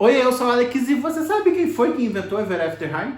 Oi, eu sou o Alex e você sabe quem foi que inventou Ever After High?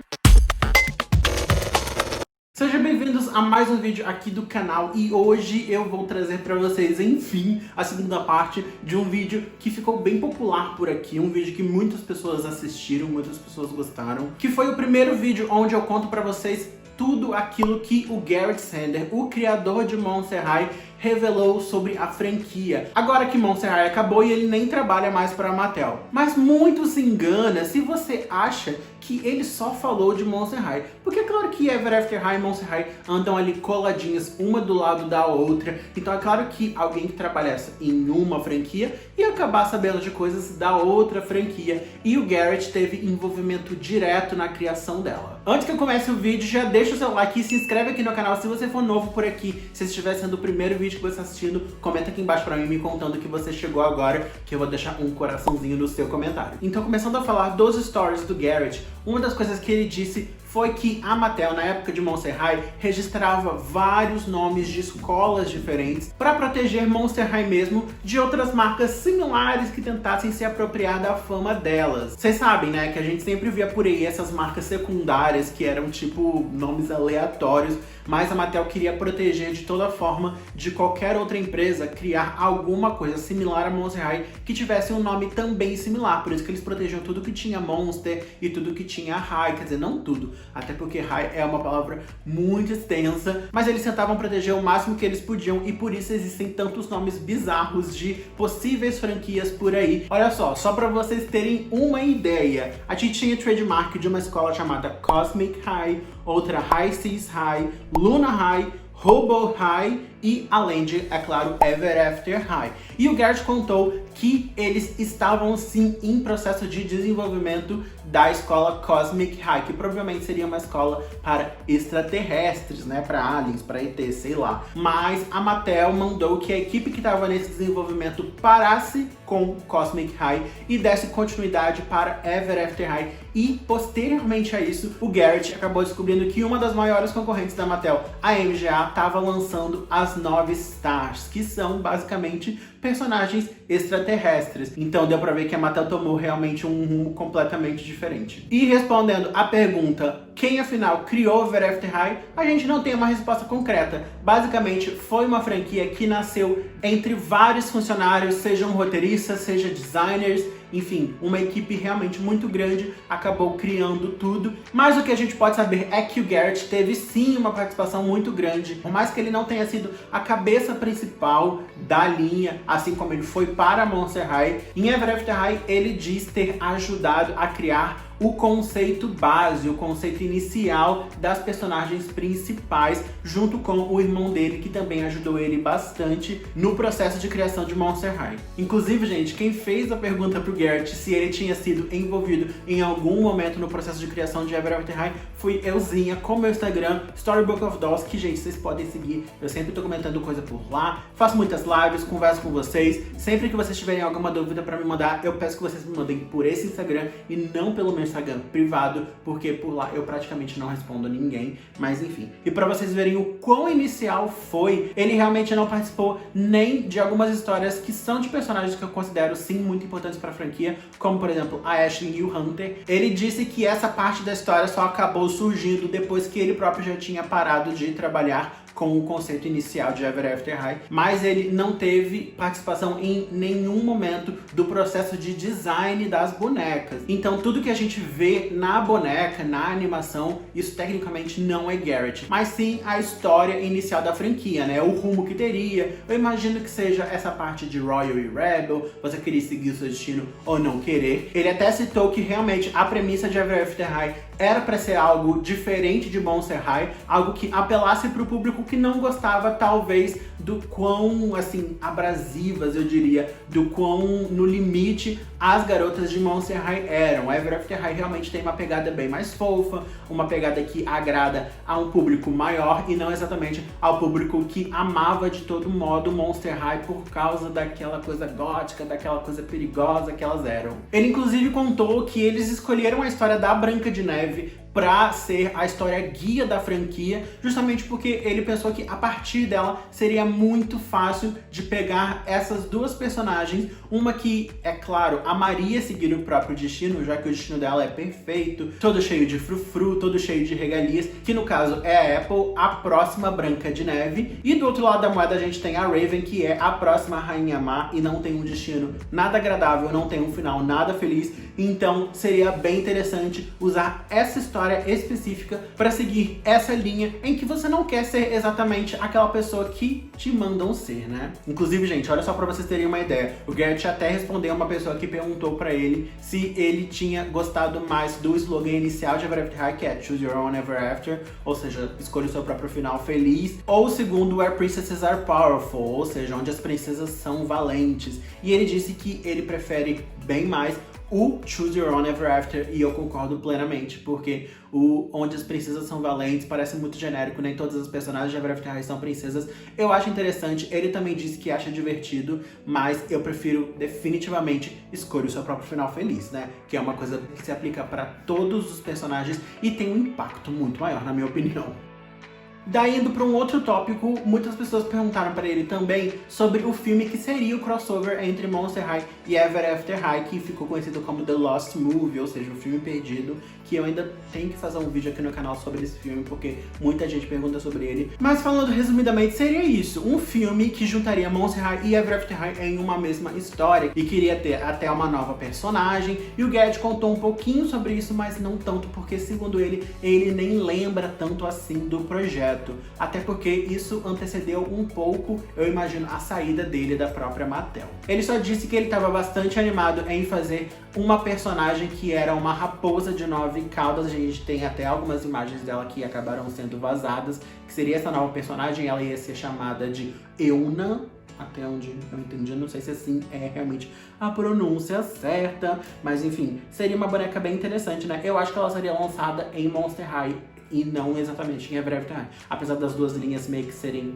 Sejam bem-vindos a mais um vídeo aqui do canal e hoje eu vou trazer pra vocês, enfim, a segunda parte de um vídeo que ficou bem popular por aqui, um vídeo que muitas pessoas assistiram, muitas pessoas gostaram, que foi o primeiro vídeo onde eu conto pra vocês tudo aquilo que o Garrett Sanders, o criador de Monster High, revelou sobre a franquia. Agora que Monster High acabou e ele nem trabalha mais para a Mattel. Mas muito se engana se você acha que ele só falou de Monster High. Porque é claro que Ever After High e Monster High andam ali coladinhas, uma do lado da outra. Então é claro que alguém que trabalhasse em uma franquia ia acabar sabendo de coisas da outra franquia. E o Garrett teve envolvimento direto na criação dela. Antes que eu comece o vídeo, já deixa o seu like e se inscreve aqui no canal se você for novo por aqui. Se estiver sendo o primeiro vídeo que você está assistindo, comenta aqui embaixo pra mim me contando que você chegou agora, que eu vou deixar um coraçãozinho no seu comentário. Então, começando a falar dos stories do Garrett, uma das coisas que ele disse foi que a Mattel, na época de Monster High, registrava vários nomes de escolas diferentes para proteger Monster High mesmo de outras marcas similares que tentassem se apropriar da fama delas. Vocês sabem, né, que a gente sempre via por aí essas marcas secundárias que eram tipo nomes aleatórios, mas a Mattel queria proteger de toda forma de qualquer outra empresa criar alguma coisa similar a Monster High que tivesse um nome também similar. Por isso que eles protegiam tudo que tinha Monster e tudo que tinha High, quer dizer, não tudo, até porque High é uma palavra muito extensa, mas eles tentavam proteger o máximo que eles podiam e por isso existem tantos nomes bizarros de possíveis franquias por aí. Olha só pra vocês terem uma ideia, a gente tinha trademark de uma escola chamada Cosmic High, outra High Seas High, Luna High, Hobo High e, além de, é claro, Ever After High. E o Garrett contou que eles estavam sim em processo de desenvolvimento da escola Cosmic High, que provavelmente seria uma escola para extraterrestres, né, para aliens, para ET, sei lá. Mas a Mattel mandou que a equipe que estava nesse desenvolvimento parasse com Cosmic High e desse continuidade para Ever After High. E posteriormente a isso, o Garrett acabou descobrindo que uma das maiores concorrentes da Mattel, a MGA, estava lançando as 9 Stars, que são basicamente personagens extraterrestres. Então deu pra ver que a Mattel tomou realmente um rumo completamente diferente. E respondendo à pergunta, quem afinal criou Ever After High, a gente não tem uma resposta concreta. Basicamente foi uma franquia que nasceu entre vários funcionários, sejam roteiristas, sejam designers, enfim, uma equipe realmente muito grande acabou criando tudo. Mas o que a gente pode saber é que o Garrett teve sim uma participação muito grande. Por mais que ele não tenha sido a cabeça principal da linha, assim como ele foi para Monster High, em Ever After High ele diz ter ajudado a criar o conceito base, o conceito inicial das personagens principais, junto com o irmão dele, que também ajudou ele bastante no processo de criação de Monster High. Inclusive, gente, quem fez a pergunta pro Garrett se ele tinha sido envolvido em algum momento no processo de criação de Ever After High fui euzinha, com meu Instagram, Storybook of Dolls, que, gente, vocês podem seguir. Eu sempre tô comentando coisa por lá, faço muitas lives, converso com vocês. Sempre que vocês tiverem alguma dúvida pra me mandar, eu peço que vocês me mandem por esse Instagram e não pelo meu Instagram privado, porque por lá eu praticamente não respondo a ninguém, mas enfim. E pra vocês verem o quão inicial foi, ele realmente não participou nem de algumas histórias que são de personagens que eu considero sim muito importantes pra franquia, como por exemplo a Ashley e o Hunter. Ele disse que essa parte da história só acabou surgindo depois que ele próprio já tinha parado de trabalhar com o conceito inicial de Ever After High, mas ele não teve participação em nenhum momento do processo de design das bonecas. Então tudo que a gente vê na boneca, na animação, isso tecnicamente não é Garrett, mas sim a história inicial da franquia, né? O rumo que teria. Eu imagino que seja essa parte de Royal e Rebel, você querer seguir o seu destino ou não querer. Ele até citou que realmente a premissa de Ever After High era para ser algo diferente de Monster High, algo que apelasse para o público que não gostava, talvez, do quão, assim, abrasivas, eu diria, do quão no limite as garotas de Monster High eram. Ever After High realmente tem uma pegada bem mais fofa, uma pegada que agrada a um público maior e não exatamente ao público que amava de todo modo Monster High por causa daquela coisa gótica, daquela coisa perigosa que elas eram. Ele inclusive contou que eles escolheram a história da Branca de Neve pra ser a história guia da franquia, justamente porque ele pensou que a partir dela seria muito fácil de pegar essas duas personagens, uma que, é claro, amaria seguir o próprio destino, já que o destino dela é perfeito, todo cheio de frufru, todo cheio de regalias, que no caso é a Apple, a próxima Branca de Neve, e do outro lado da moeda a gente tem a Raven, que é a próxima Rainha Má e não tem um destino nada agradável, não tem um final nada feliz, então seria bem interessante usar essa história específica para seguir essa linha em que você não quer ser exatamente aquela pessoa que te mandam ser, né? Inclusive, gente, olha só pra vocês terem uma ideia. O Garrett até respondeu uma pessoa que perguntou pra ele se ele tinha gostado mais do slogan inicial de Ever After High, que é Choose Your Own Ever After, ou seja, escolha o seu próprio final feliz, ou o segundo, Where Princesses Are Powerful, ou seja, onde as princesas são valentes. E ele disse que ele prefere bem mais o Choose Your Own Ever After, e eu concordo plenamente, porque o Onde as Princesas São Valentes parece muito genérico, nem todas as personagens de Ever After High são princesas. Eu acho interessante, ele também disse que acha divertido, mas eu prefiro definitivamente Escolha o Seu Próprio Final Feliz, né? Que é uma coisa que se aplica para todos os personagens e tem um impacto muito maior, na minha opinião. Daí, indo para um outro tópico, muitas pessoas perguntaram para ele também sobre o filme que seria o crossover entre Monster High e Ever After High, que ficou conhecido como The Lost Movie, ou seja, o filme perdido, que eu ainda tenho que fazer um vídeo aqui no canal sobre esse filme, porque muita gente pergunta sobre ele. Mas falando resumidamente, seria isso, um filme que juntaria Monster High e Ever After High em uma mesma história, e queria ter até uma nova personagem, e o Garrett contou um pouquinho sobre isso, mas não tanto, porque segundo ele nem lembra tanto assim do projeto. Até porque isso antecedeu um pouco, eu imagino, a saída dele da própria Mattel. Ele só disse que ele estava bastante animado em fazer uma personagem que era uma raposa de 9 caudas. A gente tem até algumas imagens dela que acabaram sendo vazadas, que seria essa nova personagem. Ela ia ser chamada de Euna, até onde eu entendi, não sei se assim é realmente a pronúncia certa, mas enfim, seria uma boneca bem interessante, né? Eu acho que ela seria lançada em Monster High e não exatamente em Ever After High. Apesar das duas linhas meio que serem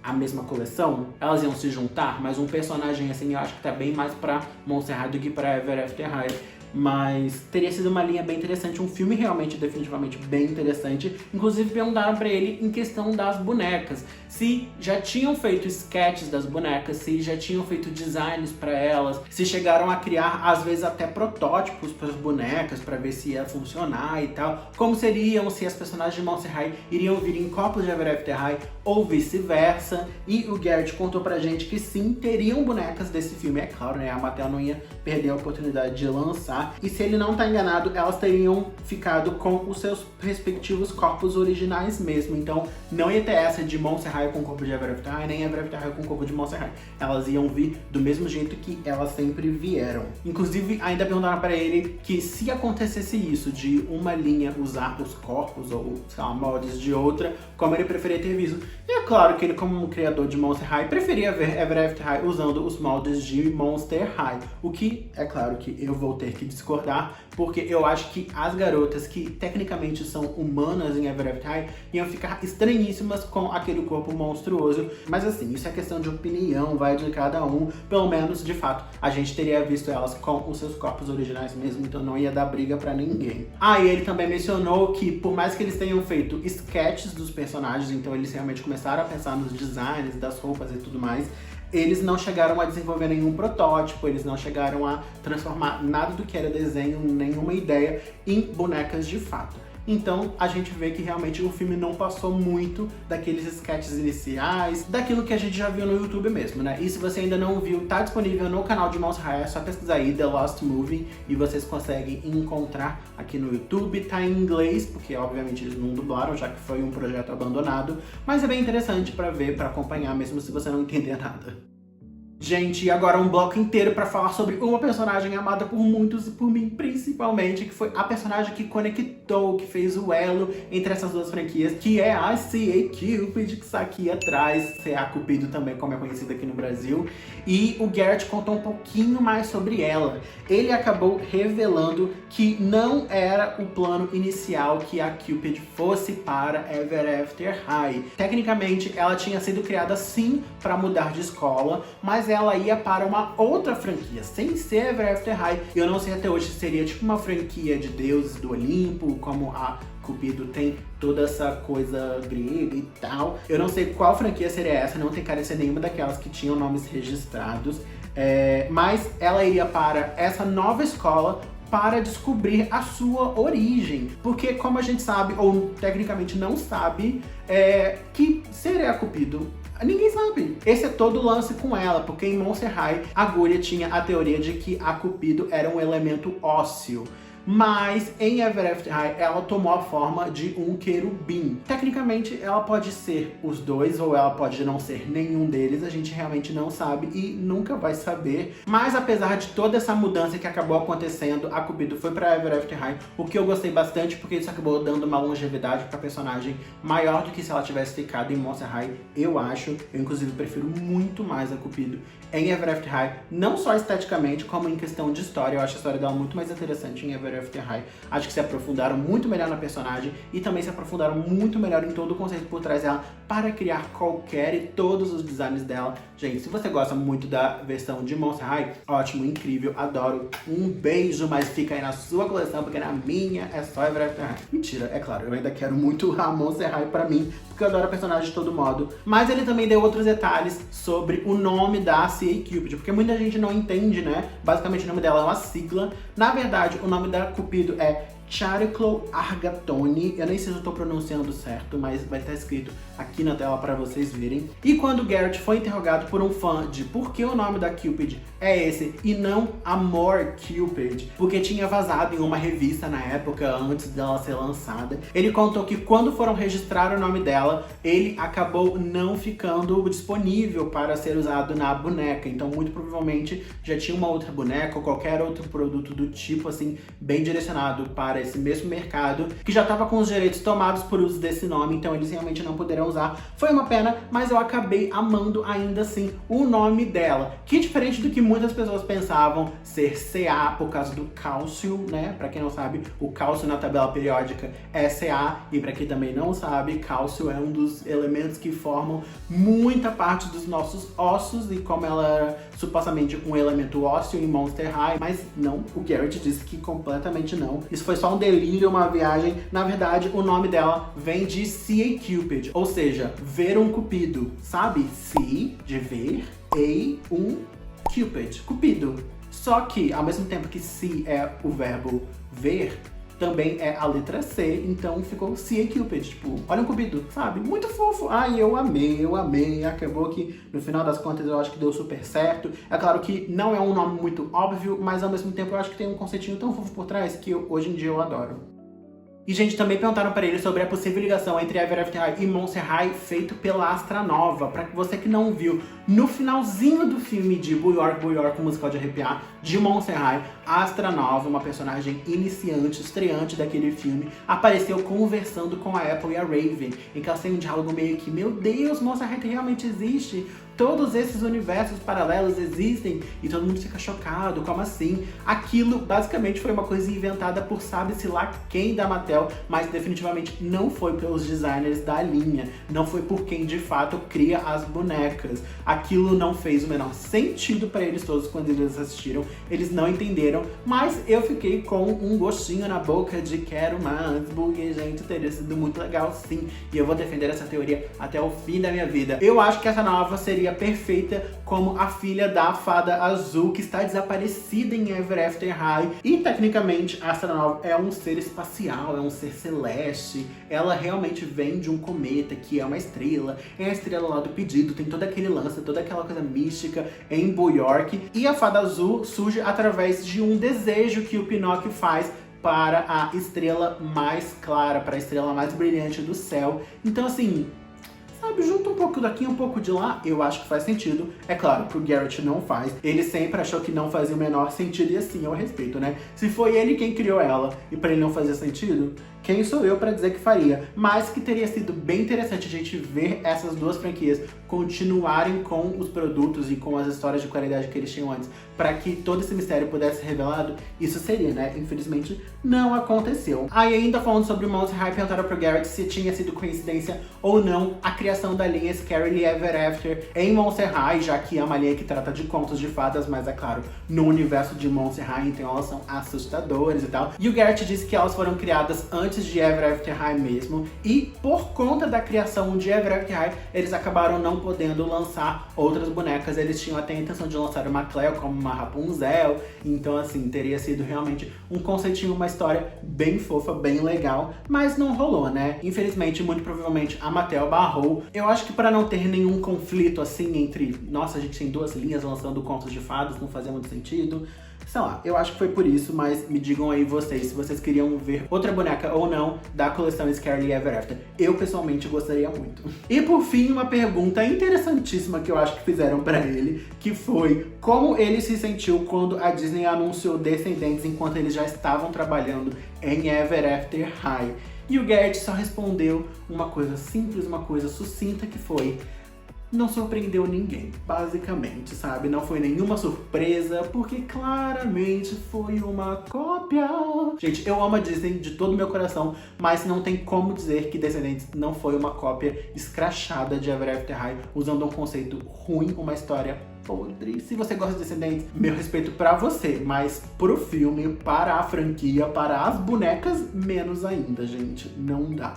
a mesma coleção, elas iam se juntar, mas um personagem assim eu acho que tá bem mais pra Monster High do que pra Ever After High. Mas teria sido uma linha bem interessante, um filme realmente, definitivamente bem interessante. Inclusive perguntaram pra ele em questão das bonecas, se já tinham feito sketches das bonecas, se já tinham feito designs pra elas, se chegaram a criar, às vezes, até protótipos para as bonecas, pra ver se ia funcionar e tal. Como seriam, se as personagens de Monster High iriam vir em copos de Ever After High ou vice-versa. E o Garrett contou pra gente que sim, teriam bonecas desse filme, é claro, né? A Mattel não ia perder a oportunidade de lançar. E se ele não tá enganado, elas teriam ficado com os seus respectivos corpos originais mesmo. Então não ia ter essa de Monster High com o corpo de Ever After High, nem Ever After High com o corpo de Monster High. Elas iam vir do mesmo jeito que elas sempre vieram. Inclusive, ainda perguntaram pra ele que se acontecesse isso, de uma linha usar os corpos ou, sei lá, moldes de outra, como ele preferia ter visto. E é claro que ele, como um criador de Monster High, preferia ver Ever After High usando os moldes de Monster High. O que, é claro que eu vou ter que discordar, porque eu acho que as garotas que tecnicamente são humanas em Ever After High iam ficar estranhíssimas com aquele corpo monstruoso. Mas assim, isso é questão de opinião, vai de cada um. Pelo menos, de fato, a gente teria visto elas com os seus corpos originais mesmo, então não ia dar briga pra ninguém. E ele também mencionou que, por mais que eles tenham feito sketches dos personagens, então eles realmente começaram a pensar nos designs das roupas e tudo mais, eles não chegaram a desenvolver nenhum protótipo, eles não chegaram a transformar nada do que era desenho, nenhuma ideia, em bonecas de fato. Então a gente vê que realmente o filme não passou muito daqueles sketches iniciais, daquilo que a gente já viu no YouTube mesmo, né? E se você ainda não viu, tá disponível no canal de Monster High, é só pesquisar aí The Lost Movie e vocês conseguem encontrar aqui no YouTube. Tá em inglês, porque obviamente eles não dublaram, já que foi um projeto abandonado, mas é bem interessante pra ver, pra acompanhar, mesmo se você não entender nada. Gente, e agora um bloco inteiro pra falar sobre uma personagem amada por muitos e por mim principalmente, que foi a personagem que conectou, que fez o elo entre essas duas franquias, que é a C.A. Cupid, que está aqui atrás, C.A. Cupido também, como é conhecida aqui no Brasil. E o Garrett contou um pouquinho mais sobre ela. Ele acabou revelando que não era o plano inicial que a Cupid fosse para Ever After High. Tecnicamente, ela tinha sido criada sim para mudar de escola, mas ela ia para uma outra franquia, sem ser Ever After High. Eu não sei até hoje se seria tipo uma franquia de deuses do Olimpo, como a Cupido tem toda essa coisa grega e tal. Eu não sei qual franquia seria essa, não tem cara de ser nenhuma daquelas que tinham nomes registrados. Mas ela iria para essa nova escola para descobrir a sua origem. Porque, como a gente sabe, ou tecnicamente não sabe, que seria Cupido, ninguém sabe. Esse é todo o lance com ela, porque em Monster High, a Gúlia tinha a teoria de que a Cupido era um elemento ósseo. Mas em Ever After High ela tomou a forma de um querubim. Tecnicamente ela pode ser os dois ou ela pode não ser nenhum deles, a gente realmente não sabe e nunca vai saber. Mas apesar de toda essa mudança que acabou acontecendo, a Cupido foi pra Ever After High, o que eu gostei bastante porque isso acabou dando uma longevidade pra personagem maior do que se ela tivesse ficado em Monster High, eu acho. Eu inclusive prefiro muito mais a Cupido em Ever After High, não só esteticamente, como em questão de história. Eu acho a história dela muito mais interessante em Ever After High. Acho que se aprofundaram muito melhor na personagem e também se aprofundaram muito melhor em todo o conceito por trás dela para criar qualquer e todos os designs dela. Gente, se você gosta muito da versão de Monster High, ótimo, incrível, adoro. Um beijo, mas fica aí na sua coleção, porque na minha é só Ever After High. Mentira, é claro, eu ainda quero muito a Monster High pra mim, porque eu adoro a personagem de todo modo. Mas ele também deu outros detalhes sobre o nome da C.A. Cupid, porque muita gente não entende, né? Basicamente o nome dela é uma sigla. Na verdade, o nome da Cupido é Chariclo Argatoni. Eu nem sei se eu tô pronunciando certo, mas vai estar escrito aqui na tela para vocês verem. E quando Garrett foi interrogado por um fã de por que o nome da Cupid é esse e não Amor Cupid, porque tinha vazado em uma revista na época, antes dela ser lançada, ele contou que quando foram registrar o nome dela, ele acabou não ficando disponível para ser usado na boneca. Então, muito provavelmente, já tinha uma outra boneca ou qualquer outro produto do tipo, assim, bem direcionado para esse mesmo mercado, que já estava com os direitos tomados por uso desse nome, então eles realmente não puderam usar. Foi uma pena, mas eu acabei amando ainda assim o nome dela, que diferente do que muitas pessoas pensavam ser CA por causa do cálcio, né? Pra quem não sabe, o cálcio na tabela periódica é CA, e pra quem também não sabe, cálcio é um dos elementos que formam muita parte dos nossos ossos, e como ela era supostamente um elemento ósseo em Monster High, mas não, o Garrett disse que completamente não. Isso foi só um delírio, uma viagem. Na verdade, o nome dela vem de C.A. Cupid, ou seja, ver um cupido, sabe? C, de ver, A, um Cupid, cupido. Só que, ao mesmo tempo que C é o verbo ver, também é a letra C, então ficou C.A. Cupid, tipo, olha um cupido, sabe? Muito fofo. Ai, eu amei. Acabou que, no final das contas, eu acho que deu super certo. É claro que não é um nome muito óbvio, mas ao mesmo tempo eu acho que tem um conceitinho tão fofo por trás que hoje em dia eu adoro. E, gente, também perguntaram pra ele sobre a possível ligação entre Ever After High e Monster High feito pela Astra Nova. Pra você que não viu, no finalzinho do filme de Boo York, musical de arrepiar, de Monster High, a Astra Nova, uma personagem iniciante, estreante daquele filme, apareceu conversando com a Apple e a Raven, em que elas têm um diálogo meio que, meu Deus, Monster High realmente existe? Todos esses universos paralelos existem? E todo mundo fica chocado, como assim? Aquilo basicamente foi uma coisa inventada por sabe-se lá quem da Mattel, mas definitivamente não foi pelos designers da linha, não foi por quem de fato cria as bonecas. Aquilo não fez o menor sentido para eles todos quando eles assistiram, eles não entenderam, mas eu fiquei com um gostinho na boca de quero mais, porque, gente, teria sido muito legal sim, e eu vou defender essa teoria até o fim da minha vida. Eu acho que essa nova seria perfeita como a filha da Fada Azul, que está desaparecida em Ever After High. E tecnicamente a Astra Nova é um ser espacial, é um ser celeste. Ela realmente vem de um cometa, que é uma estrela. É a estrela lá do pedido, tem todo aquele lance, toda aquela coisa mística em Boo York. E a Fada Azul surge através de um desejo que o Pinóquio faz para a estrela mais clara, para a estrela mais brilhante do céu. Então, assim, sabe, junta um pouco daqui, um pouco de lá, eu acho que faz sentido. É claro, pro Garrett não faz. Ele sempre achou que não fazia o menor sentido, e assim, eu respeito, né? Se foi ele quem criou ela e pra ele não fazer sentido, quem sou eu pra dizer que faria? Mas que teria sido bem interessante a gente ver essas duas franquias continuarem com os produtos e com as histórias de qualidade que eles tinham antes, para que todo esse mistério pudesse ser revelado. Isso seria, né? Infelizmente, não aconteceu. Aí, ainda falando sobre o Monster High, perguntaram pro Garrett se tinha sido coincidência ou não a criação da linha Scarily Ever After em Monster High, já que é uma linha que trata de contos de fadas, mas é claro, no universo de Monster High, então elas são assustadoras e tal. E o Garrett disse que elas foram criadas antes antes de Ever After High mesmo, e por conta da criação de Ever After High, eles acabaram não podendo lançar outras bonecas. Eles tinham até a intenção de lançar uma Cleo como uma Rapunzel, então assim, teria sido realmente um conceitinho, uma história bem fofa, bem legal, mas não rolou, né? Infelizmente, muito provavelmente a Mattel barrou. Eu acho que para não ter nenhum conflito assim entre, nossa, a gente tem duas linhas lançando contos de fadas, não fazia muito sentido. Sei lá, eu acho que foi por isso, mas me digam aí vocês, se vocês queriam ver outra boneca ou não da coleção Scarlet Ever After. Eu, pessoalmente, gostaria muito. E por fim, uma pergunta interessantíssima que eu acho que fizeram pra ele, que foi como ele se sentiu quando a Disney anunciou Descendentes enquanto eles já estavam trabalhando em Ever After High. E o Garrett só respondeu uma coisa simples, uma coisa sucinta, que foi: não surpreendeu ninguém, basicamente, sabe? Não foi nenhuma surpresa, porque claramente foi uma cópia. Gente, eu amo a Disney de todo o meu coração, mas não tem como dizer que Descendentes não foi uma cópia escrachada de Ever After High, usando um conceito ruim, uma história podre. Se você gosta de Descendentes, meu respeito pra você, mas pro filme, para a franquia, para as bonecas, menos ainda, gente. Não dá.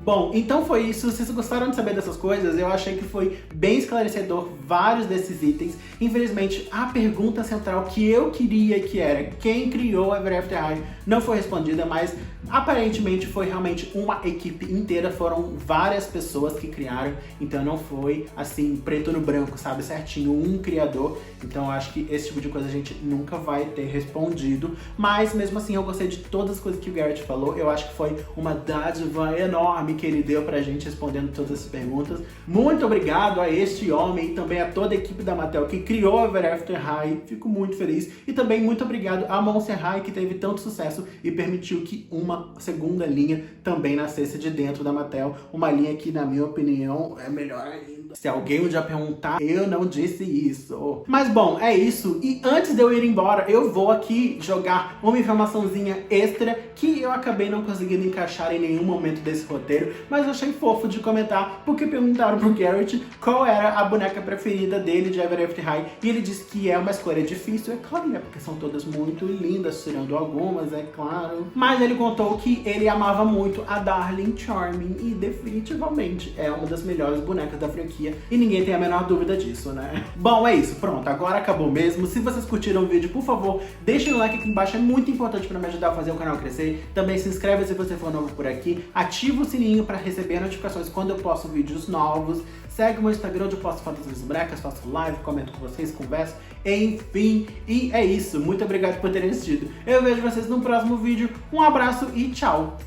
Bom, então foi isso. Se vocês gostaram de saber dessas coisas, eu achei que foi bem esclarecedor vários desses itens. Infelizmente, a pergunta central que eu queria, que era quem criou Ever After High, não foi respondida, mas aparentemente foi realmente uma equipe inteira, foram várias pessoas que criaram, então não foi assim, preto no branco, sabe, certinho, um criador. Então eu acho que esse tipo de coisa a gente nunca vai ter respondido, mas mesmo assim eu gostei de todas as coisas que o Garrett falou. Eu acho que foi uma dádiva enorme que ele deu pra gente respondendo todas essas perguntas. Muito obrigado a este homem e também a toda a equipe da Mattel que criou Ever After High, fico muito feliz. E também muito obrigado a Monster High, que teve tanto sucesso e permitiu que uma segunda linha também nascesse de dentro da Mattel. Uma linha que, na minha opinião, é melhor ainda. Se alguém um dia perguntar, eu não disse isso. Mas bom, é isso. E antes de eu ir embora, eu vou aqui jogar uma informaçãozinha extra que eu acabei não conseguindo encaixar em nenhum momento desse roteiro, mas eu achei fofo de comentar, porque perguntaram pro Garrett qual era a boneca preferida dele de Ever After High, e ele disse que é uma escolha difícil. É claro, né? Porque são todas muito lindas, tirando algumas, é claro. Mas ele contou que ele amava muito a Darling Charming, e definitivamente é uma das melhores bonecas da franquia, e ninguém tem a menor dúvida disso, né? Bom, é isso, pronto, agora acabou mesmo. Se vocês curtiram o vídeo, por favor, deixem o like aqui embaixo, é muito importante para me ajudar a fazer o canal crescer. Também se inscreve se você for novo por aqui, ativa o sininho para receber notificações quando eu posto vídeos novos. Segue o meu Instagram, onde eu posto fotos das bonecas, faço live, comento com vocês, converso, enfim. E é isso, muito obrigado por terem assistido. Eu vejo vocês no próximo vídeo, um abraço e tchau!